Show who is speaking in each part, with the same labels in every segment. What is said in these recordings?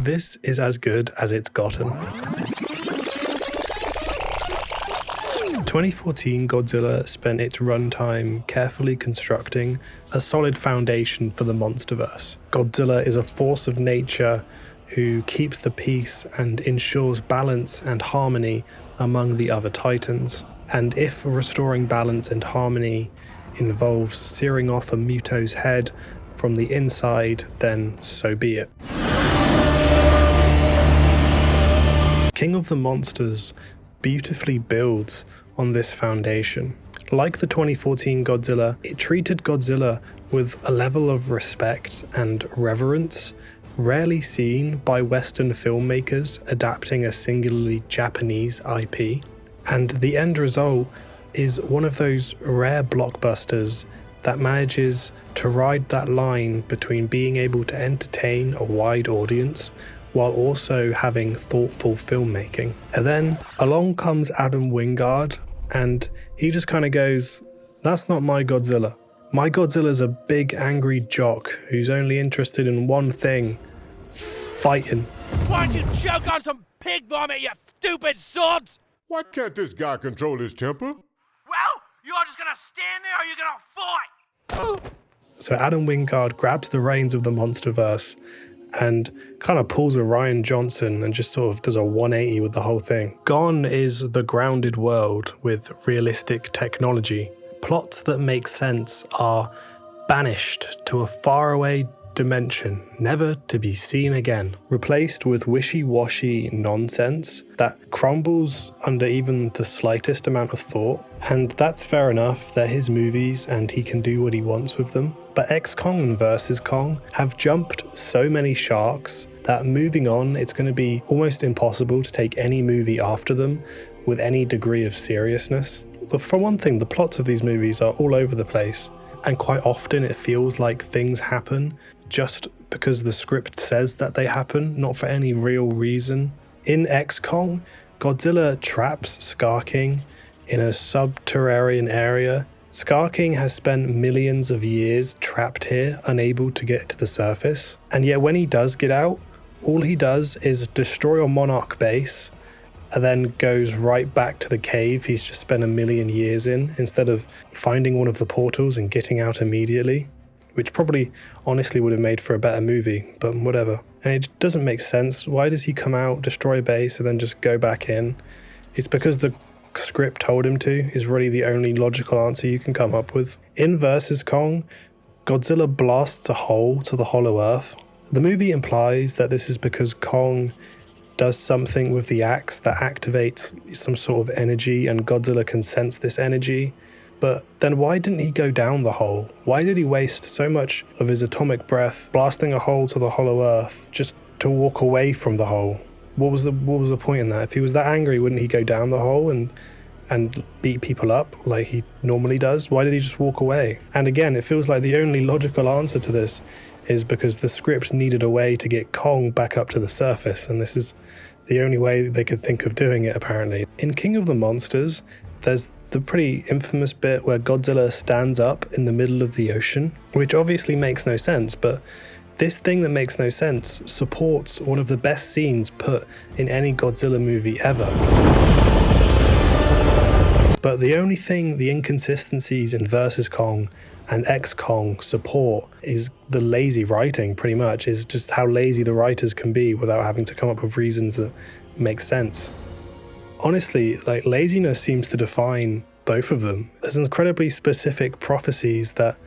Speaker 1: This is as good as it's gotten. 2014 Godzilla spent its runtime carefully constructing a solid foundation for the Monsterverse. Godzilla is a force of nature who keeps the peace and ensures balance and harmony among the other titans. And if restoring balance and harmony involves searing off a Muto's head from the inside, then so be it. King of the Monsters beautifully builds on this foundation. Like the 2014 Godzilla, it treated Godzilla with a level of respect and reverence rarely seen by Western filmmakers adapting a singularly Japanese IP. And the end result is one of those rare blockbusters that manages to ride that line between being able to entertain a wide audience while also having thoughtful filmmaking. And then along comes Adam Wingard, and he just kind of goes, "That's not my Godzilla. My Godzilla's a big angry jock who's only interested in one thing, fighting."
Speaker 2: Why don't you choke on some pig vomit, you stupid sods?
Speaker 3: Why can't this guy control his temper?
Speaker 2: Well, you're just gonna stand there or you're gonna fight.
Speaker 1: So Adam Wingard grabs the reins of the Monsterverse and kind of pulls a Ryan Johnson and just sort of does a 180 with the whole thing. Gone is the grounded world with realistic technology. Plots that make sense are banished to a faraway dimension, never to be seen again, replaced with wishy-washy nonsense that crumbles under even the slightest amount of thought. And that's fair enough, they're his movies and he can do what he wants with them. But X-Kong and Versus Kong have jumped so many sharks that moving on, it's going to be almost impossible to take any movie after them with any degree of seriousness. But for one thing, the plots of these movies are all over the place, and quite often it feels like things happen just because the script says that they happen, not for any real reason. In X-Kong, Godzilla traps Scar King in a subterranean area. Scar King has spent millions of years trapped here, unable to get to the surface. And yet when he does get out, all he does is destroy a Monarch base and then goes right back to the cave he's just spent a million years in, instead of finding one of the portals and getting out immediately, which probably honestly would have made for a better movie, but whatever. And it doesn't make sense. Why does he come out, destroy a base, and then just go back in? It's because the script told him to, is really the only logical answer you can come up with. In Versus Kong, Godzilla blasts a hole to the Hollow Earth. The movie implies that this is because Kong does something with the axe that activates some sort of energy and Godzilla can sense this energy. But then why didn't he go down the hole? Why did he waste so much of his atomic breath blasting a hole to the Hollow Earth just to walk away from the hole? What was the point in that? If he was that angry, wouldn't he go down the hole and beat people up like he normally does? Why did he just walk away? And again, it feels like the only logical answer to this is because the script needed a way to get Kong back up to the surface, and this is the only way they could think of doing it, apparently. In King of the Monsters, there's the pretty infamous bit where Godzilla stands up in the middle of the ocean, which obviously makes no sense, but this thing that makes no sense supports one of the best scenes put in any Godzilla movie ever. But the only thing the inconsistencies in Versus Kong and X-Kong support is the lazy writing, pretty much, is just how lazy the writers can be without having to come up with reasons that make sense. Honestly, like, laziness seems to define both of them. There's incredibly specific prophecies that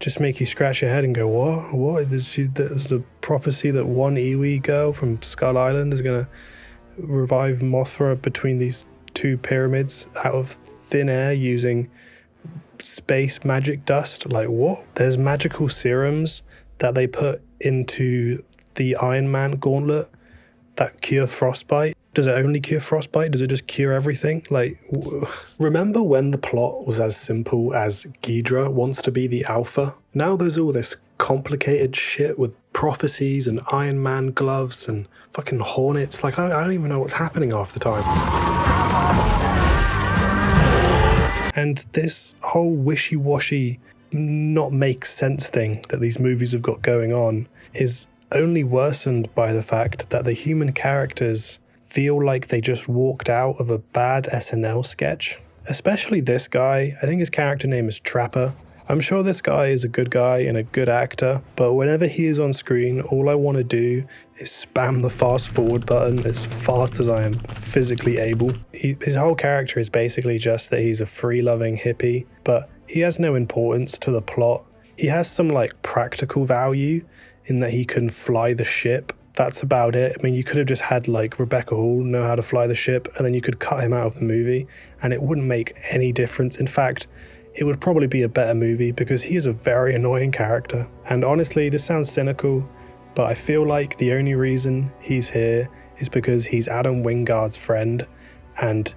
Speaker 1: just make you scratch your head and go, what? There's a prophecy that one Iwi girl from Skull Island is going to revive Mothra between these two pyramids out of thin air using space magic dust. Like, what? There's magical serums that they put into the Iron Man gauntlet that cure frostbite. Does it only cure frostbite? Does it just cure everything? Like, remember when the plot was as simple as Ghidra wants to be the alpha? Now there's all this complicated shit with prophecies and Iron Man gloves and fucking hornets. Like, I don't even know what's happening half the time. And this whole wishy-washy, not make sense thing that these movies have got going on is only worsened by the fact that the human characters feel like they just walked out of a bad SNL sketch. Especially this guy. I think his character name is Trapper. I'm sure this guy is a good guy and a good actor, but whenever he is on screen, all I want to do is spam the fast forward button as fast as I am physically able. His whole character is basically just that he's a free-loving hippie, but he has no importance to the plot. He has some like practical value in that he can fly the ship. That's about it. I mean, you could have just had like Rebecca Hall know how to fly the ship, and then you could cut him out of the movie and it wouldn't make any difference. In fact, it would probably be a better movie because he is a very annoying character. And honestly, this sounds cynical, but I feel like the only reason he's here is because he's Adam Wingard's friend, and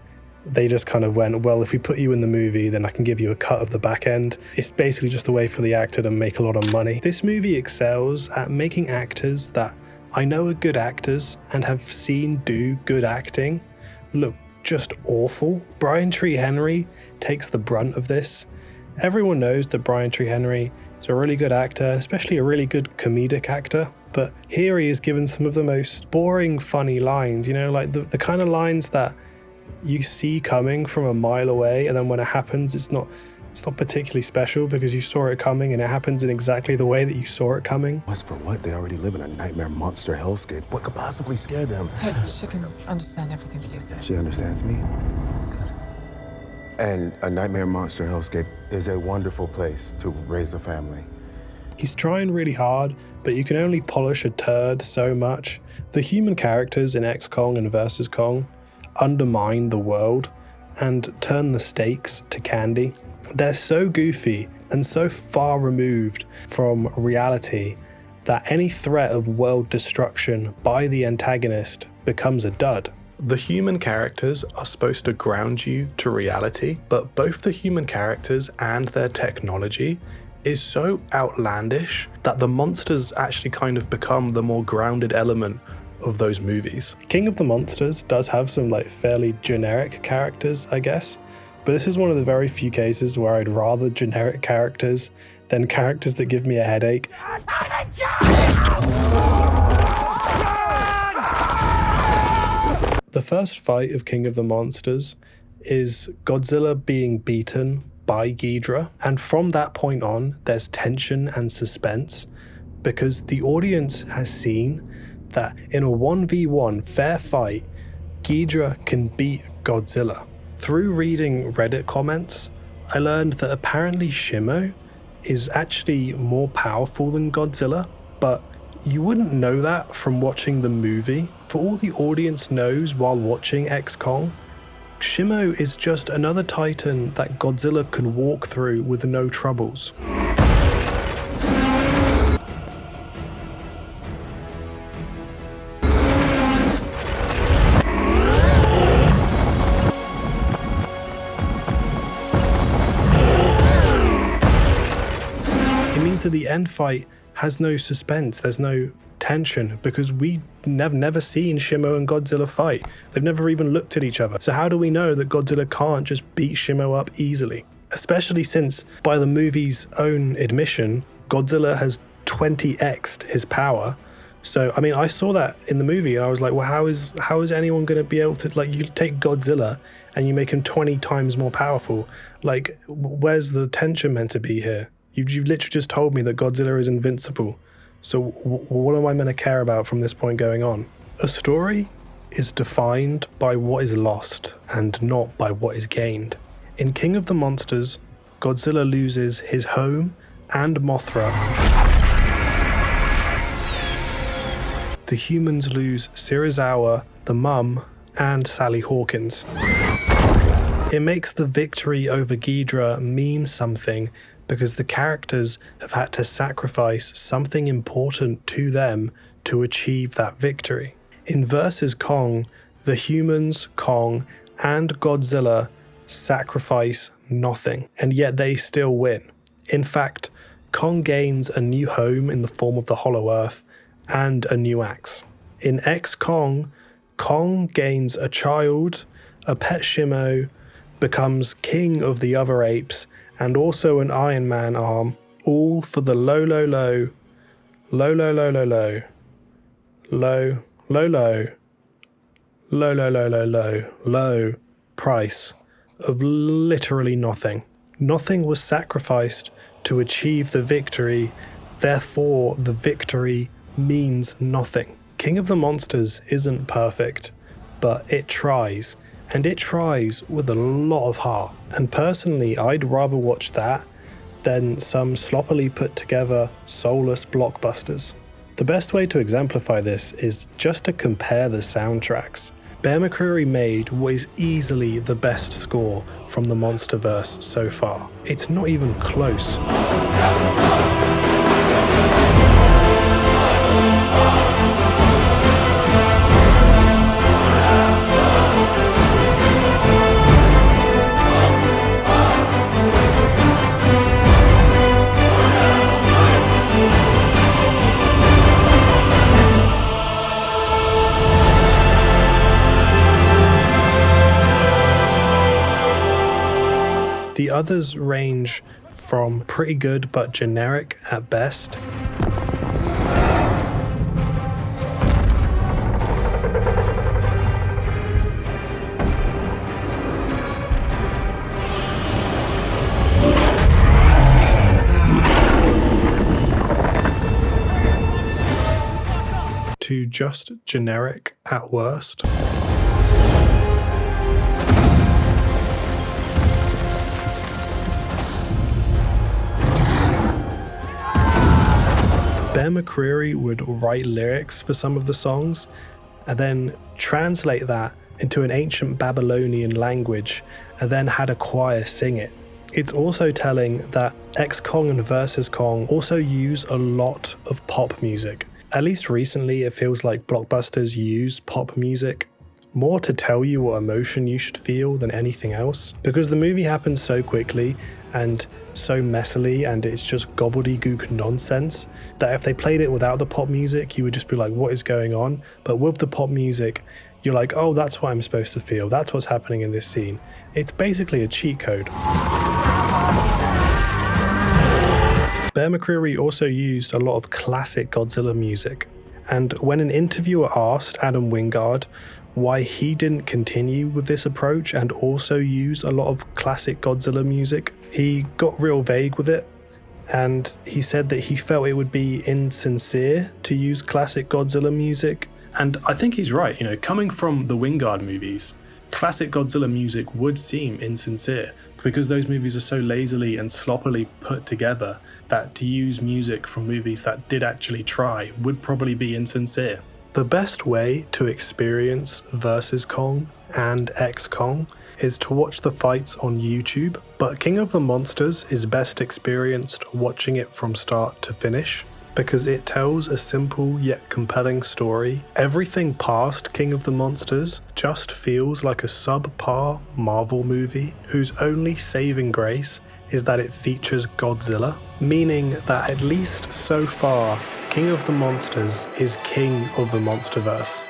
Speaker 1: they just kind of went, well, if we put you in the movie, then I can give you a cut of the back end. It's basically just a way for the actor to make a lot of money. This movie excels at making actors that I know are good actors and have seen do good acting look just awful. Brian Tree Henry takes the brunt of this. Everyone knows that Brian Tree Henry is a really good actor, and especially a really good comedic actor. But here he is given some of the most boring, funny lines, you know, like the kind of lines that you see coming from a mile away, and then when it happens, it's not particularly special because you saw it coming and it happens in exactly the way that you saw it coming.
Speaker 4: What's for what? They already live in a nightmare monster hellscape. What could possibly scare them?
Speaker 5: Hey, she can understand everything that you say.
Speaker 4: She understands me.
Speaker 5: Good.
Speaker 4: And a nightmare monster hellscape is a wonderful place to raise a family.
Speaker 1: He's trying really hard, but you can only polish a turd so much. The human characters in X Kong and Versus Kong undermine the world and turn the stakes to candy. They're so goofy and so far removed from reality that any threat of world destruction by the antagonist becomes a dud. The human characters are supposed to ground you to reality, but both the human characters and their technology is so outlandish that the monsters actually kind of become the more grounded element of those movies. King of the Monsters does have some like fairly generic characters, I guess, but this is one of the very few cases where I'd rather generic characters than characters that give me a headache. The first fight of King of the Monsters is Godzilla being beaten by Ghidorah, and from that point on, there's tension and suspense because the audience has seen that in a 1v1 fair fight, Ghidorah can beat Godzilla. Through reading Reddit comments, I learned that apparently Shimo is actually more powerful than Godzilla, but you wouldn't know that from watching the movie. For all the audience knows while watching X Kong, Shimo is just another titan that Godzilla can walk through with no troubles. It means that the end fight has no suspense, there's no tension, because we never seen Shimo and Godzilla fight. They've never even looked at each other. So how do we know that Godzilla can't just beat Shimo up easily? Especially since, by the movie's own admission, Godzilla has 20x'd his power. So, I mean, I saw that in the movie and I was like, well, how is anyone going to be able to, like, you take Godzilla and you make him 20 times more powerful. Like, where's the tension meant to be here? You've literally just told me that Godzilla is invincible. So what am I meant to care about from this point going on? A story is defined by what is lost and not by what is gained. In King of the Monsters, Godzilla loses his home and Mothra. The humans lose Serizawa, the mum, and Sally Hawkins. It makes the victory over Ghidorah mean something because the characters have had to sacrifice something important to them to achieve that victory. In Versus Kong, the humans, Kong, and Godzilla sacrifice nothing, and yet they still win. In fact, Kong gains a new home in the form of the Hollow Earth and a new axe. In X Kong, Kong gains a child, a pet Shimo, becomes king of the other apes, and also an Iron Man arm, all for the low, low, low, low, low, low, low, low, low, low price of literally nothing. Nothing was sacrificed to achieve the victory, therefore the victory means nothing. King of the Monsters isn't perfect, but it tries, and it tries with a lot of heart. And personally, I'd rather watch that than some sloppily put together, soulless blockbusters. The best way to exemplify this is just to compare the soundtracks. Bear McCreary made what is easily the best score from the Monsterverse so far. It's not even close. The others range from pretty good but generic at best, to just generic at worst. Bear McCreary would write lyrics for some of the songs and then translate that into an ancient Babylonian language and then had a choir sing it. It's also telling that X-Kong and Versus Kong also use a lot of pop music. At least recently, it feels like blockbusters use pop music more to tell you what emotion you should feel than anything else, because the movie happens so quickly and so messily, and it's just gobbledygook nonsense that if they played it without the pop music, you would just be like, what is going on? But with the pop music, you're like, oh, that's what I'm supposed to feel. That's what's happening in this scene. It's basically a cheat code. Bear McCreary also used a lot of classic Godzilla music, and when an interviewer asked Adam Wingard why he didn't continue with this approach and also use a lot of classic Godzilla music, he got real vague with it, and he said that he felt it would be insincere to use classic Godzilla music. And I think he's right, you know, coming from the Wingard movies, classic Godzilla music would seem insincere because those movies are so lazily and sloppily put together that to use music from movies that did actually try would probably be insincere. The best way to experience Versus Kong and X-Kong is to watch the fights on YouTube, but King of the Monsters is best experienced watching it from start to finish because it tells a simple yet compelling story. Everything past King of the Monsters just feels like a subpar Marvel movie whose only saving grace is that it features Godzilla, meaning that at least so far, King of the Monsters is king of the Monsterverse.